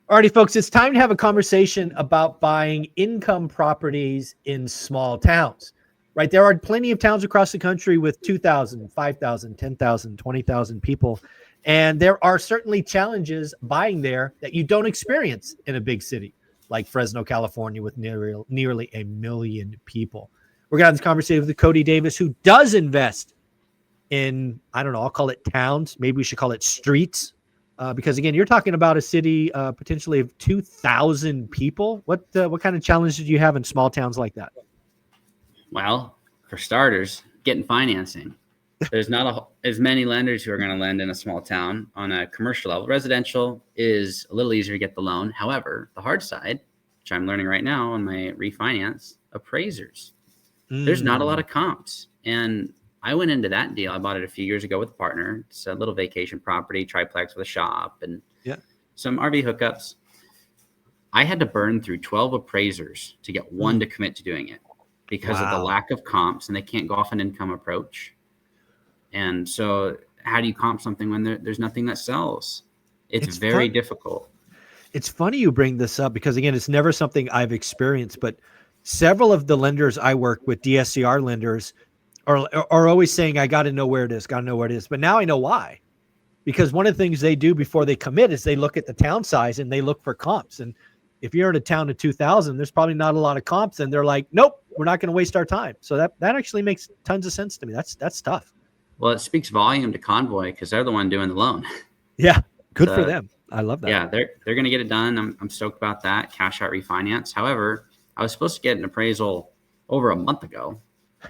Alrighty, folks, it's time to have a conversation about buying income properties in small towns, right? There are plenty of towns across the country with 2,000, 5,000, 10,000, 20,000 people. And there are certainly challenges buying there that you don't experience in a big city like Fresno, California, with nearly 1 million people. We're going to have this conversation with Cody Davis, who does invest in, I don't know, I'll call it towns. Maybe we should call it streets. Because again, you're talking about a city potentially of 2,000 people. What kind of challenges do you have in small towns like that? Well, for starters, getting financing. There's not as many lenders who are going to lend in a small town on a commercial level. Residential is a little easier to get the loan. However, the hard side, which I'm learning right now on my refinance, appraisers. There's not a lot of comps. And I went into that deal. I bought it a few years ago with a partner. It's a little vacation property, triplex with a shop and some RV hookups. I had to burn through 12 appraisers to get one to commit to doing it because of the lack of comps, and they can't go off an income approach. And so how do you comp something when there's nothing that sells? It's very difficult. It's funny you bring this up because, again, it's never something I've experienced, but several of the lenders I work with, DSCR lenders, are always saying, I got to know where it is, got to know where it is. But now I know why. Because one of the things they do before they commit is they look at the town size and they look for comps. And if you're in a town of 2,000, there's probably not a lot of comps. And they're like, nope, we're not going to waste our time. So that actually makes tons of sense to me. That's tough. Well, it speaks volume to Convoy because they're the one doing the loan. Yeah, good for them. I love that. Yeah, they're going to get it done. I'm stoked about that. Cash out refinance. However, I was supposed to get an appraisal over a month ago.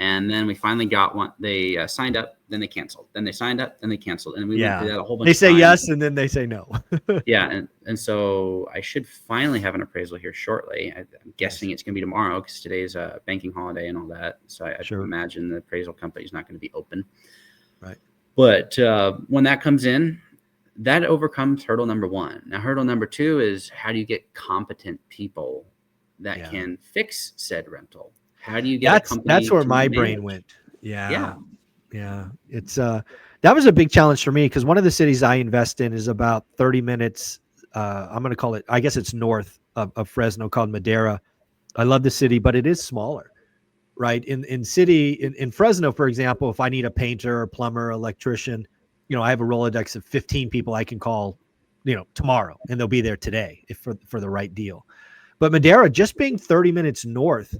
And then we finally got one. They signed up, then they canceled. Then they signed up, then they canceled. And we went through that a whole bunch of times. They say yes, and then they say no. Yeah. And so I should finally have an appraisal here shortly. I'm guessing it's going to be tomorrow because today's a banking holiday and all that. So I imagine the appraisal company is not going to be open. Right. But when that comes in, that overcomes hurdle number one. Now, hurdle number two is how do you get competent people that can fix said rental? How do you get a company? That's where my brain went. Yeah. It's that was a big challenge for me because one of the cities I invest in is about 30 minutes. I'm going to call it, I guess it's north of Fresno, called Madera. I love the city, but it is smaller, right? In Fresno, for example, if I need a painter, a plumber, electrician, I have a Rolodex of 15 people I can call, tomorrow, and they'll be there today for the right deal. But Madera, just being 30 minutes north,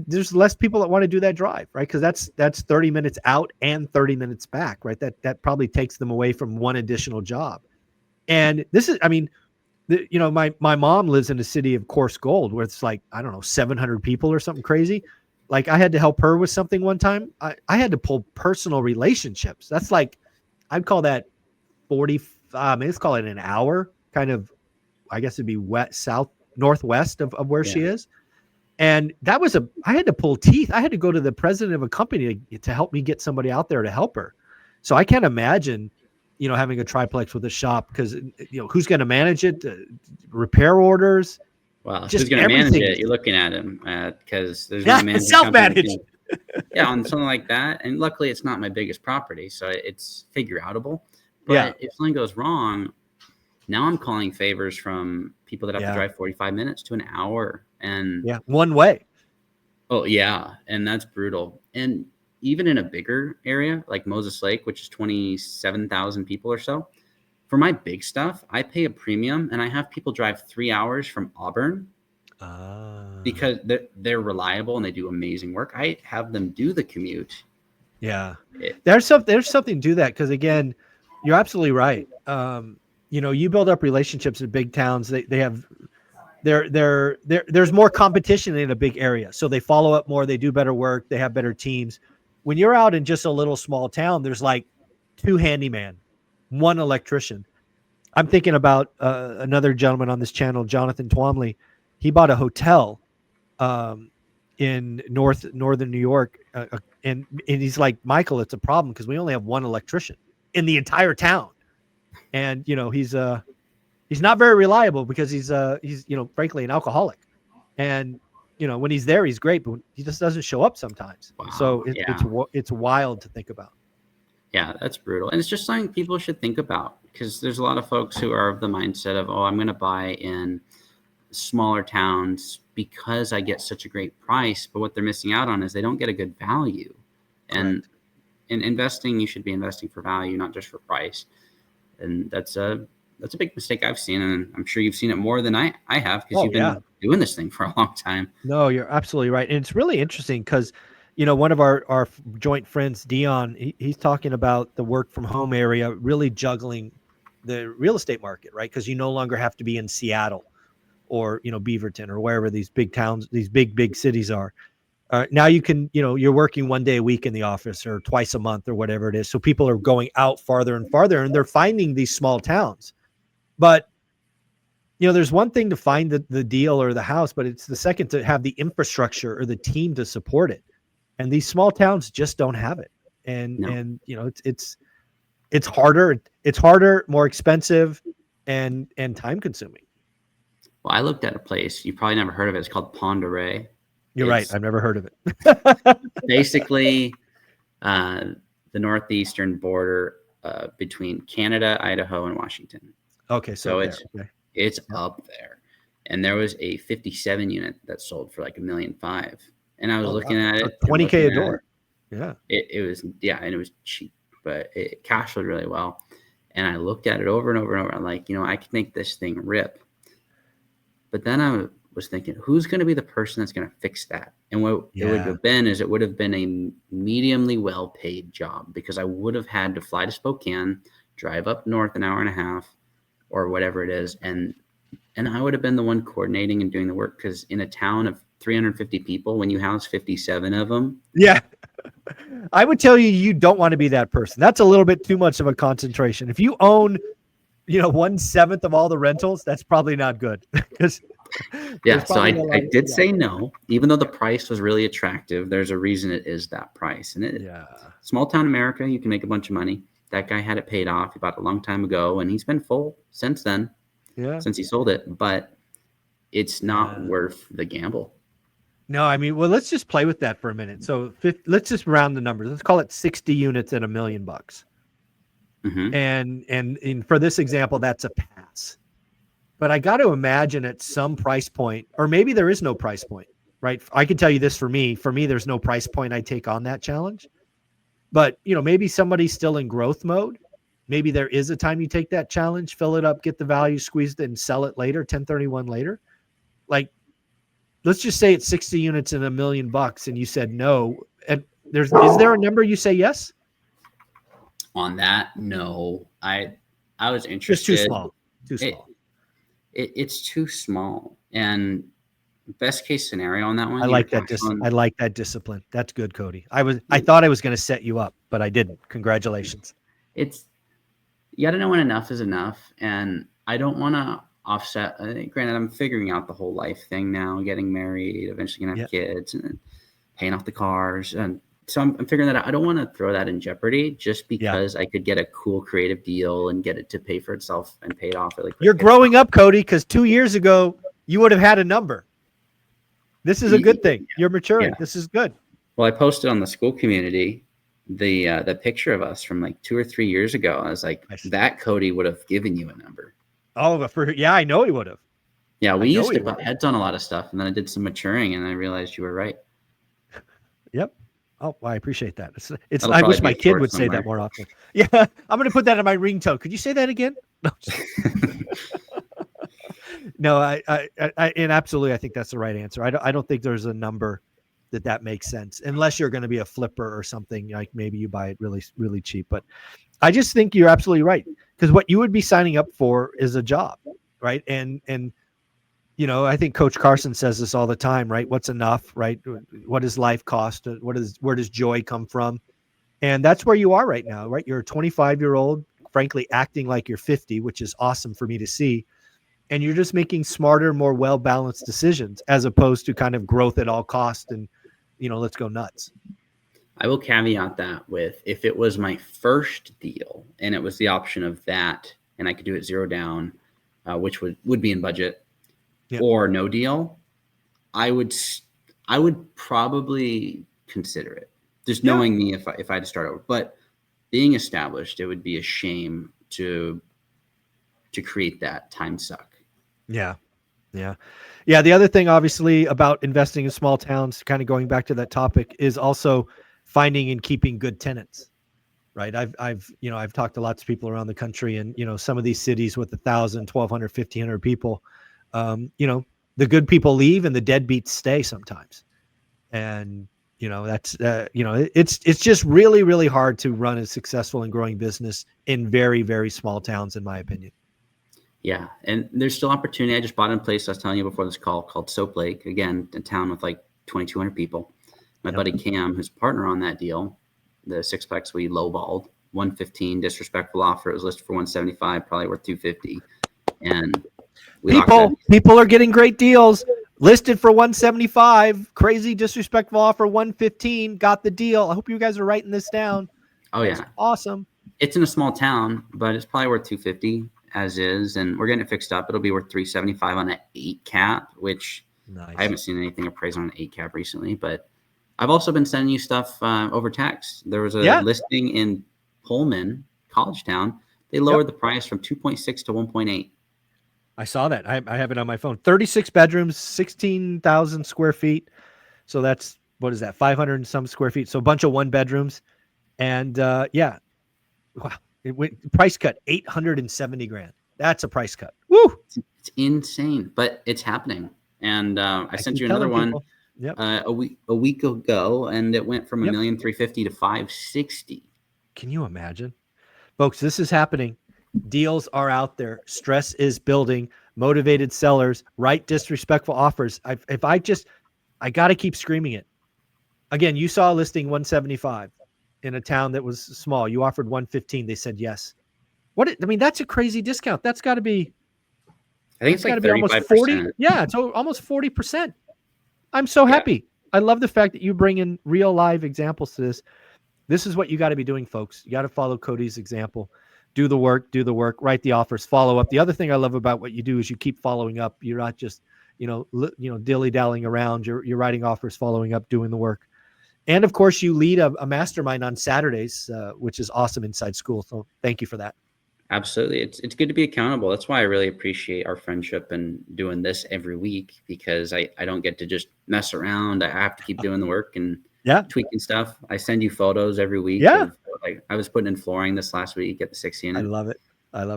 there's less people that want to do that drive, right? Because that's 30 minutes out and 30 minutes back, right? That probably takes them away from one additional job. And this is, my mom lives in a city of coarse gold where it's like, I don't know, 700 people or something crazy. Like I had to help her with something one time. I had to pull personal relationships. That's like, I'd call that 40, let's call it an hour kind of, I guess it'd be northwest of where she is. And that was I had to pull teeth. I had to go to the president of a company to help me get somebody out there to help her. So I can't imagine, having a triplex with a shop because, who's going to manage it? Repair orders. Well, who's going to manage it? You're looking at him because there's no self-managed. On something like that. And luckily, it's not my biggest property, so it's figure-outable. But if something goes wrong, now I'm calling favors from people that have to drive 45 minutes to an hour. And one way. Oh, yeah. And that's brutal. And even in a bigger area like Moses Lake, which is 27,000 people or so, for my big stuff, I pay a premium and I have people drive 3 hours from Auburn because they're reliable and they do amazing work. I have them do the commute. Yeah. There's something to that because, again, you're absolutely right. You build up relationships in big towns. They have there's more competition in a big area. So they follow up more, they do better work, they have better teams. When you're out in just a little small town, there's like 2 handyman, 1 electrician. I'm thinking about another gentleman on this channel, Jonathan Twomley. He bought a hotel in northern New York. And he's like, Michael, it's a problem because we only have 1 electrician in the entire town. And, he's not very reliable because he's frankly an alcoholic. And, when he's there, he's great, but he just doesn't show up sometimes. Wow. So it's wild to think about. Yeah, that's brutal. And it's just something people should think about because there's a lot of folks who are of the mindset of, oh, I'm going to buy in smaller towns because I get such a great price. But what they're missing out on is they don't get a good value. And Correct. in investing, you should be investing for value, not just for price. And that's a big mistake I've seen, and I'm sure you've seen it more than I have, because Oh you've yeah. been doing this thing for a long time. No, you're absolutely right. And it's really interesting because, one of our joint friends, Dion, he's talking about the work from home area, really juggling the real estate market, right? Because you no longer have to be in Seattle or, Beaverton or wherever these big towns, these big cities are. Now you can, you're working one day a week in the office or twice a month or whatever it is. So people are going out farther and farther, and they're finding these small towns. But there's one thing to find the deal or the house, but it's the second to have the infrastructure or the team to support it. And these small towns just don't have it. And No. it's harder. It's harder, more expensive, and time consuming. Well, I looked at a place, you probably never heard of it. It's called Pend Oreille. You're right. I've never heard of it. Basically, the northeastern border between Canada, Idaho, and Washington. Okay, so it's up there. And there was a 57 unit that sold for like $1.5 million. And I was looking at it. $20K a door. Yeah. It was, and it was cheap, but it cash flowed really well. And I looked at it over and over and over. I'm like, I could make this thing rip. But then I was thinking, who's going to be the person that's going to fix that? And what it would have been is it would have been a mediumly well-paid job, because I would have had to fly to Spokane, drive up north an hour and a half or whatever it is. And I would have been the one coordinating and doing the work, because in a town of 350 people, when you house 57 of them. Yeah. I would tell you don't want to be that person. That's a little bit too much of a concentration. If you own, 1/7 of all the rentals, that's probably not good. Yeah. So I did say no, even though the price was really attractive. There's a reason it is that price. And small town America, you can make a bunch of money. That guy had it paid off. He bought it a long time ago, and he's been full since then. Yeah. Since he sold it, but it's not worth the gamble. No, I mean, well, let's just play with that for a minute. So let's just round the numbers. Let's call it 60 units at $1 million. Mm-hmm. And for this example, that's a pass. But I got to imagine at some price point, or maybe there is no price point, right? I can tell you this for me, there's no price point I take on that challenge. But, maybe somebody's still in growth mode. Maybe there is a time you take that challenge, fill it up, get the value, squeeze it, and sell it later, 1031 later. Like, let's just say it's 60 units and $1 million, and you said no. And is there a number you say yes? On that, no. I was interested. It's too small. It's too small. And best case scenario on that one. I like that discipline. That's good, Cody. I thought I was going to set you up, but I didn't. Congratulations. You got to know when enough is enough. And I don't want to offset. Granted, I'm figuring out the whole life thing now, getting married, eventually going to have kids, and paying off the cars. And so I'm figuring that out. I don't want to throw that in jeopardy just because I could get a cool creative deal and get it to pay for itself and pay it off really quick. You're growing up, Cody, because 2 years ago, you would have had a number. This is a good thing. You're maturing. Yeah. This is good. Well, I posted on the school community the picture of us from like 2 or 3 years ago. I was like, that Cody would have given you a number. Oh, I know he would have. Yeah, we used to butt heads on a lot of stuff, and then I did some maturing, and I realized you were right. Yep. Oh, well, I appreciate that. It's. I wish my kid would say that more often. Yeah, I'm going to put that in my ringtone. Could you say that again? No. No, I and absolutely, I think that's the right answer. I don't think there's a number that makes sense, unless you're going to be a flipper or something, like maybe you buy it really, really cheap. But I just think you're absolutely right, because what you would be signing up for is a job, right? And I think Coach Carson says this all the time, right? What's enough, right? What does life cost? Where does joy come from? And that's where you are right now, right? You're a 25-year-old, frankly, acting like you're 50, which is awesome for me to see. And you're just making smarter, more well-balanced decisions, as opposed to kind of growth at all costs and, let's go nuts. I will caveat that with, if it was my first deal and it was the option of that, and I could do it zero down, which would be in budget, or no deal, I would probably consider it. Just knowing me, if I had to start over. But being established, it would be a shame to to create that time suck. Yeah. Yeah. Yeah. The other thing, obviously, about investing in small towns, kind of going back to that topic, is also finding and keeping good tenants. Right. I've talked to lots of people around the country, and, some of these cities with 1,000, 1,200, 1,500 people, the good people leave and the deadbeats stay sometimes. And, that's, it's just really, really hard to run a successful and growing business in very, very small towns, in my opinion. Yeah, and there's still opportunity. I just bought in a place I was telling you before this call called Soap Lake. Again, a town with like 2,200 people. My buddy Cam, who's a partner on that deal, the sixplex we lowballed, 115, disrespectful offer. It was listed for 175, probably worth 250. And people are getting great deals. Listed for 175, crazy disrespectful offer 115. Got the deal. I hope you guys are writing this down. Oh yeah, awesome. It's in a small town, but it's probably worth 250 as is, and we're getting it fixed up. It'll be worth 375 on an 8 cap, which nice. I haven't seen anything appraised on an 8 cap recently, but I've also been sending you stuff over text. There was a listing in Pullman, College Town. They lowered the price from 2.6 to 1.8. I saw that. I have it on my phone. 36 bedrooms, 16,000 square feet. So that's, what is that? 500 and some square feet. So a bunch of 1 bedrooms. And wow. It went price cut $870,000. That's a price cut. Woo! It's insane, but it's happening. And I sent you another one a week ago, and it went from $1,350,000 to $560,000. Can you imagine, folks? This is happening. Deals are out there. Stress is building. Motivated sellers write disrespectful offers. I got to keep screaming it. Again, you saw a listing 175. In a town that was small. You offered 115. They said yes. That's a crazy discount. That's got to be, I think it's like 35%. Almost 40. Yeah, it's almost 40%. I'm so happy. I love the fact that you bring in real live examples to this. This is what you got to be doing, folks. You got to follow Cody's example. Do the work, write the offers, follow up. The other thing I love about what you do is you keep following up. You're not just, dilly-dallying around. You're writing offers, following up, doing the work. And of course, you lead a mastermind on Saturdays, which is awesome inside school. So thank you for that. Absolutely. It's good to be accountable. That's why I really appreciate our friendship and doing this every week, because I don't get to just mess around. I have to keep doing the work and tweaking stuff. I send you photos every week. Yeah. I was putting in flooring this last week at the 6 unit. I love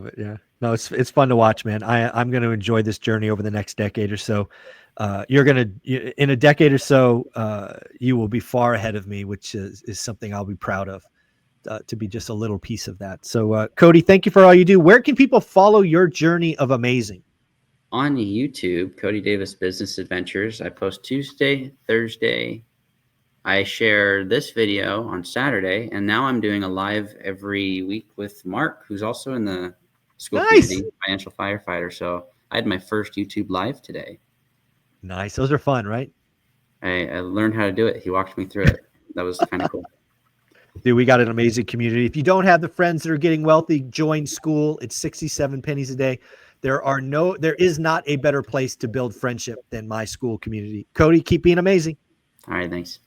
it. Yeah. No, it's fun to watch, man. I'm going to enjoy this journey over the next decade or so. In a decade or so, you will be far ahead of me, which is something I'll be proud of, to be just a little piece of that. So, Cody, thank you for all you do. Where can people follow your journey of amazing? On YouTube, Cody Davis Business Adventures. I post Tuesday, Thursday. I share this video on Saturday, and now I'm doing a live every week with Mark, who's also in the school community, financial firefighter. So I had my first YouTube live today. Nice. Those are fun, right? I learned how to do it. He walked me through it. That was kind of cool. Dude, we got an amazing community. If you don't have the friends that are getting wealthy, join school. It's 67 pennies a day. There is not a better place to build friendship than my school community. Cody, keep being amazing. All right. Thanks.